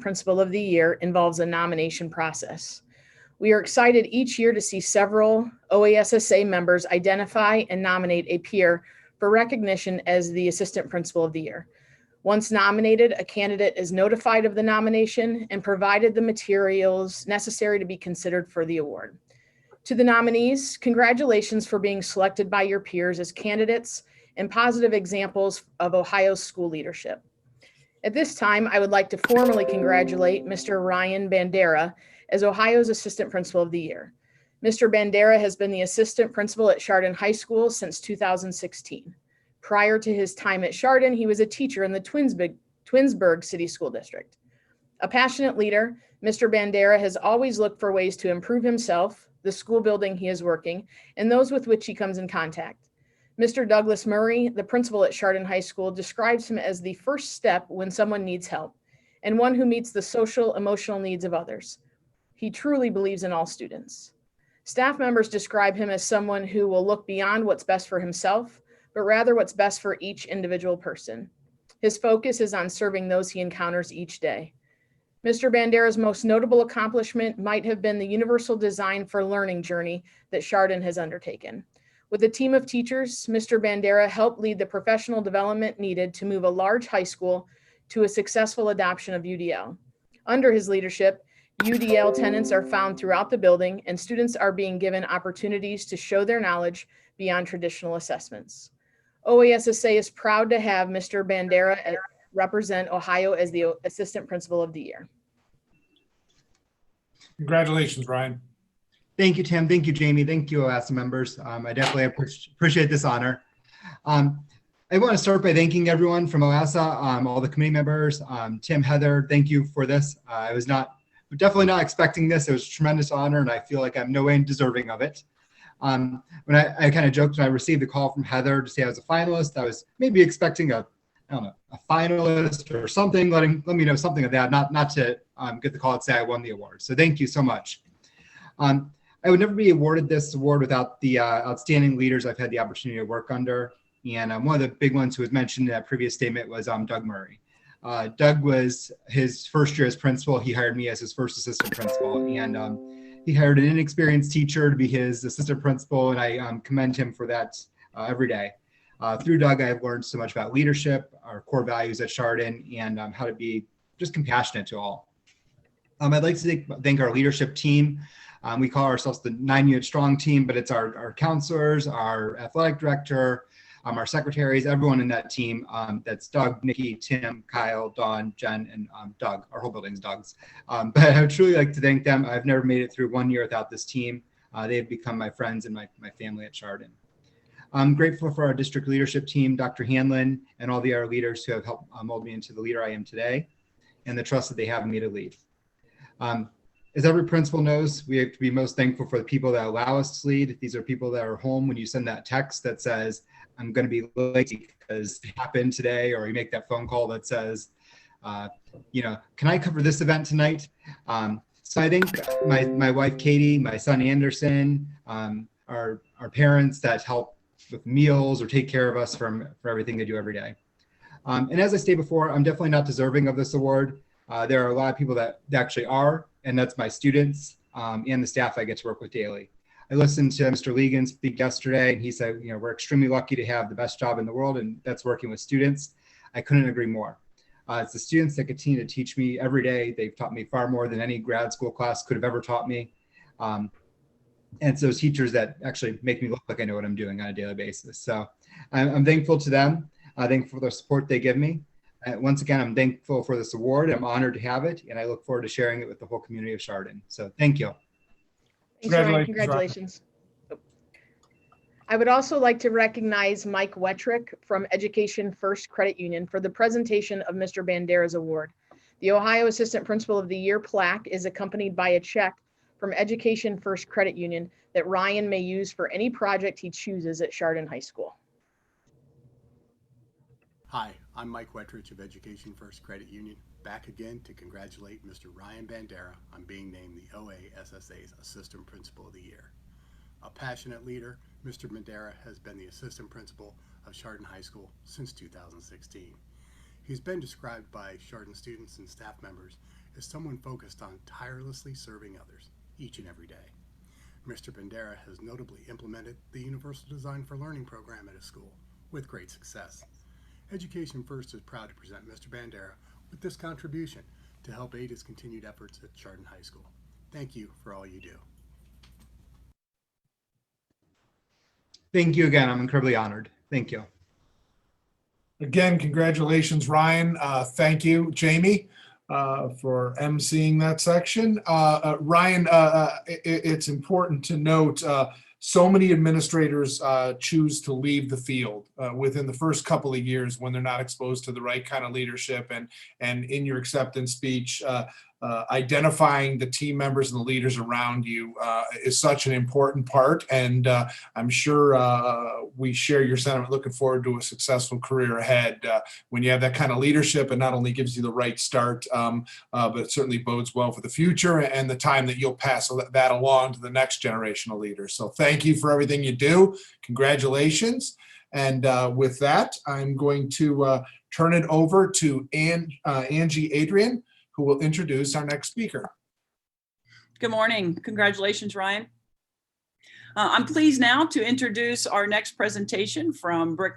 Principal of the Year involves a nomination process. We are excited each year to see several OASSA members identify and nominate a peer for recognition as the Assistant Principal of the Year. Once nominated, a candidate is notified of the nomination and provided the materials necessary to be considered for the award. To the nominees, congratulations for being selected by your peers as candidates and positive examples of Ohio's school leadership. At this time, I would like to formally congratulate Mr. Ryan Bandiera as Ohio's Assistant Principal of the Year. Mr. Bandiera has been the Assistant Principal at Chardon High School since 2016. Prior to his time at Chardon, he was a teacher in the Twinsburg City School District. A passionate leader, Mr. Bandiera has always looked for ways to improve himself, the school building he is working, and those with which he comes in contact. Mr. Douglas Murray, the principal at Chardon High School, describes him as the first step when someone needs help, and one who meets the social, emotional needs of others. He truly believes in all students. Staff members describe him as someone who will look beyond what's best for himself, but rather what's best for each individual person. His focus is on serving those he encounters each day. Mr. Bandiera's most notable accomplishment might have been the universal design for learning journey that Chardon has undertaken. With a team of teachers, Mr. Bandiera helped lead the professional development needed to move a large high school to a successful adoption of UDL. Under his leadership, UDL tenants are found throughout the building, and students are being given opportunities to show their knowledge beyond traditional assessments. OASSA is proud to have Mr. Bandiera represent Ohio as the Assistant Principal of the Year. Congratulations, Ryan. Thank you, Tim. Thank you, Jamie. Thank you, OASSA members. I definitely appreciate this honor. I want to start by thanking everyone from OASSA, all the committee members. Tim, Heather, thank you for this. I was definitely not expecting this. It was a tremendous honor, and I feel like I'm no way deserving of it. When I kind of joked when I received the call from Heather to say I was a finalist, I was maybe expecting a finalist or something, let me know something of that, not to get the call and say I won the award. So thank you so much. I would never be awarded this award without the outstanding leaders I've had the opportunity to work under. And one of the big ones who was mentioned in that previous statement was Doug Murray. Doug was his first year as principal. He hired me as his first assistant principal, and he hired an inexperienced teacher to be his assistant principal, and I commend him for that every day. Through Doug, I have learned so much about leadership, our core values at Chardon, and how to be just compassionate to all. I'd like to thank our leadership team. We call ourselves the 9-unit strong team, but it's our counselors, our athletic director, our secretaries, everyone in that team. That's Doug, Nikki, Tim, Kyle, Dawn, Jen, and Doug. Our whole building's Doug's. But I would truly like to thank them. I've never made it through 1 year without this team. They've become my friends and my family at Chardon. I'm grateful for our district leadership team, Dr. Hanlon, and all the other leaders who have helped mold me into the leader I am today, and the trust that they have in me to lead. As every principal knows, we have to be most thankful for the people that allow us to lead. These are people that are home when you send that text that says, I'm going to be late because it happened today, or you make that phone call that says, can I cover this event tonight? So I think my wife, Katie, my son, Anderson, our parents that help with meals or take care of us for everything they do every day. And as I stated before, I'm definitely not deserving of this award. There are a lot of people that actually are, and that's my students and the staff I get to work with daily. I listened to Mr. Legan speak yesterday, and he said, we're extremely lucky to have the best job in the world, and that's working with students. I couldn't agree more. It's the students that continue to teach me every day. They've taught me far more than any grad school class could have ever taught me. And it's those teachers that actually make me look like I know what I'm doing on a daily basis. So I'm thankful to them. I'm thankful for the support they give me. Once again, I'm thankful for this award. I'm honored to have it, and I look forward to sharing it with the whole community of Chardon. So thank you. Thanks, Ryan. Congratulations. I would also like to recognize Mike Wettrick from Education First Credit Union for the presentation of Mr. Bandiera's award. The Ohio Assistant Principal of the Year plaque is accompanied by a check from Education First Credit Union that Ryan may use for any project he chooses at Chardon High School. Hi, I'm Mike Wettrich of Education First Credit Union, back again to congratulate Mr. Ryan Bandiera on being named the OASSA's Assistant Principal of the Year. A passionate leader, Mr. Bandiera has been the Assistant Principal of Chardon High School since 2016. He's been described by Chardon students and staff members is someone focused on tirelessly serving others each and every day. Mr. Bandiera has notably implemented the Universal Design for Learning program at his school with great success. Education First is proud to present Mr. Bandiera with this contribution to help aid his continued efforts at Chardon High School. Thank you for all you do. Thank you again. I'm incredibly honored. Thank you. Again, congratulations, Ryan. Thank you, Jamie, for emceeing that section. Ryan, it's important to note so many administrators choose to leave the field within the first couple of years when they're not exposed to the right kind of leadership. And in your acceptance speech, identifying the team members and the leaders around you is such an important part. And I'm sure we share your sentiment, looking forward to a successful career ahead. When you have that kind of leadership, it not only gives you the right start, but it certainly bodes well for the future and the time that you'll pass that along to the next generation of leaders. So thank you for everything you do. Congratulations. And with that, I'm going to turn it over to Angie Adrian, who will introduce our next speaker. Good morning. Congratulations, Ryan. I'm pleased now to introduce our next presentation from Brick